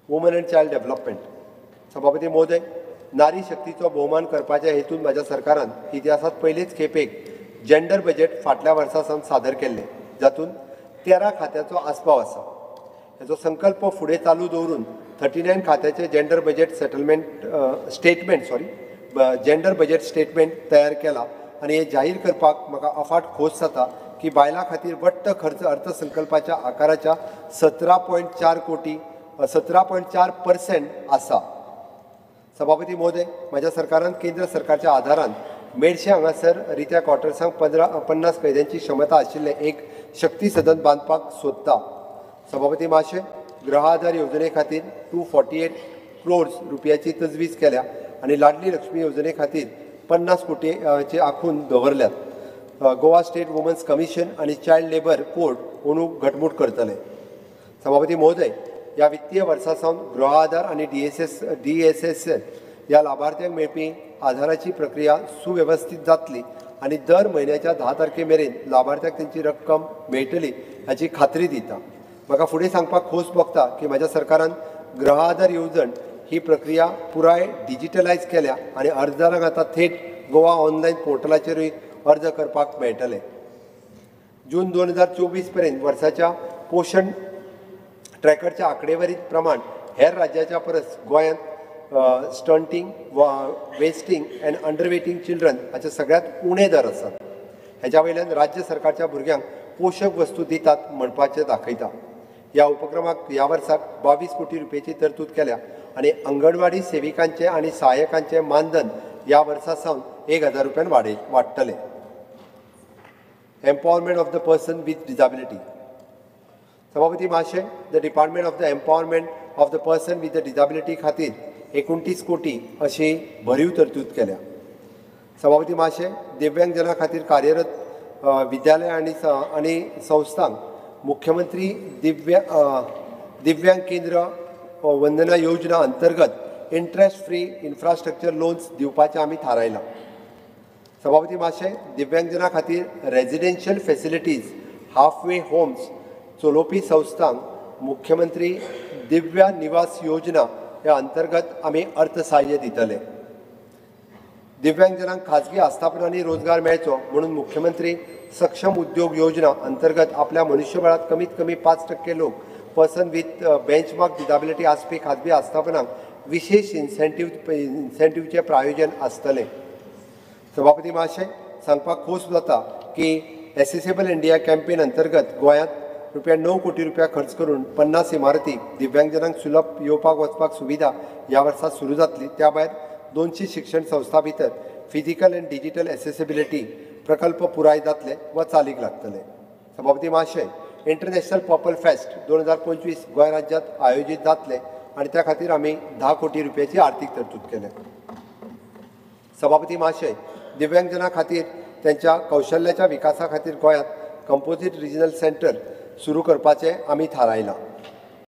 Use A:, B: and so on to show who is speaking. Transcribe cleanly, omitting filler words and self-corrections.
A: Woman end child development. सभापती महोदय, नारी शक्तीचो भोवमान करपाच्या हेतून माझ्या सरकारान इतिहासात पहिलेच खेपेक जेंडर बजेट फाटल्या वर्सा सावन सादर केल्ले, जातून 13 खात्याचो आस्पाव आसा. हेचो संकल्प फुडें चालू दवरून 39 खात्याचे gender budget gender budget statement तयार केला आणि हे जाहीर करपाक म्हाका अफाट खोस जाता की बायलां खातीर वट्ट खर्च अर्थसंकल्पाच्या आकाराच्या 17.4% आसा. सभापती महोदय, माझ्या सरकारान केंद्र सरकारच्या आधारान मेडशे हांगासर रित्या क्वॉर्टर्सांक 50 कैद्यांची क्षमता आशिल्लें एक शक्ती सदन बांदपाक सोदता. सभापती महाशय, गृह आधार येवजणे खातीर 248 crores रुपयाची तजवीज केल्या आणि लाडली लक्ष्मी येवजणे खातीर 50 कोटीचे आखून दवरल्यात. गोवा स्टेट वुमन्स कमिशन आणि चायल्ड लेबर कोर्ट अंदू घटमूट करतले. सभापती महोदय, या वित्तीय वर्सा सावन गृह आधार आणि DSS या लाभार्थ्यांक मेळपी आधाराची प्रक्रिया सुवेवस्थीत जातली आणि दर म्हयन्याच्या 10 तारखे मेरेन लाभार्थ्यांक त्यांची रक्कम मेळटली हाची खात्री दिता. म्हाका फुडें सांगपाक खोस भोगता की म्हज्या सरकारान गृह आधार येवजण ही प्रक्रिया पुराय डिजिटलायज केल्या आणि अर्जदारांक आतां थेट गोवा ऑनलायन पोर्टलाचेरूय अर्ज करपाक मेळटले. जून 2024 पर्यंत वर्साच्या पोषण ट्रॅकरच्या आंकडेवारी प्रमाण हेर राज्याच्या परस गोंयांत स्टंटिंग, वेस्टिंग अँड अंडरवेटिंग चिल्ड्रन हाचे सगळ्यात उणे दर आसात. हेच्या वयल्यान राज्य सरकारच्या भुरग्यांक पोषक वस्तू दितात म्हणपाचें दाखयता. ह्या उपक्रमाक ह्या वर्साक 22 कोटी रुपयाची तरतूद केल्या आणि अंगणवाडी सेविकांचे आणि सहाय्यकांचे मानधन ह्या वर्सा सावन 1000 रुपयान वाडटले. Empowerment of the person with disability. सभापती महाशय, the department of the empowerment of the person with the disability खातीर 29 कोटी अशी भरीव तरतूद केल्या. सभापती महाशय, दिव्यांगजनां खातीर कार्यरत विद्यालय आणि संस्थांक मुख्यमंत्री दिव्यांग केंद्र वंदना योजना अंतर्गत इंटरेस्ट फ्री इन्फ्रास्ट्रक्चर लोन्स दिवपाचें आमी थारायलां. सभापती महाशय, दिव्यांगजनां खातीर रेजिडेन्शियल फेसिलिटीज हाफवे होम्स चलोवपी संस्थांक मुख्यमंत्री दिव्या निवास योजना ह्या अंतर्गत आमी अर्थसहाय्य दितले. दिव्यांगजनांक खाजगी आस्थापनांनी रोजगार मेळचो म्हणून मुख्यमंत्री सक्षम उद्योग योजना अंतर्गत आपल्या मनुष्यबळात कमीत कमी 5% लोक पर्सन विथ बेंचमार्क डिसेबिलिटी आसपी खाजगी आस्थापनांक विशेष इन्सेंटिव्हचे प्रायोजन आसतलें. सभापती महाशय, सांगपाक खोस जाता की एक्सेसिबल इंडिया कॅम्पेन अंतर्गत गोंयांत ₹9 कोटी खर्च करून 50 इमारती दिव्यांगजनांक सुलभ येवपाक वचपाक सुविधा ह्या वर्सा सुरू जातली. त्या भायर 200 शिक्षण संस्था भितर फिजिकल अँड डिजिटल एक्सेसिबिलिटी प्रकल्प पुराय जातले वा चालीक लागतले. सभापती महाशय, इंटरनॅशनल पर्पल फेस्ट 2025 गोंय राज्यांत आयोजीत जातले आणि त्या खातीर आमी 10 कोटी रुपयाची आर्थीक तरतूद केल्या. सभापती महाशय, दिव्यांगजनां खातीर त्यांच्या कौशल्याच्या विकासा खातीर गोंयांत कंपोजीट रिजनल सेंटर सुरू करपाचें आमी थारायलां.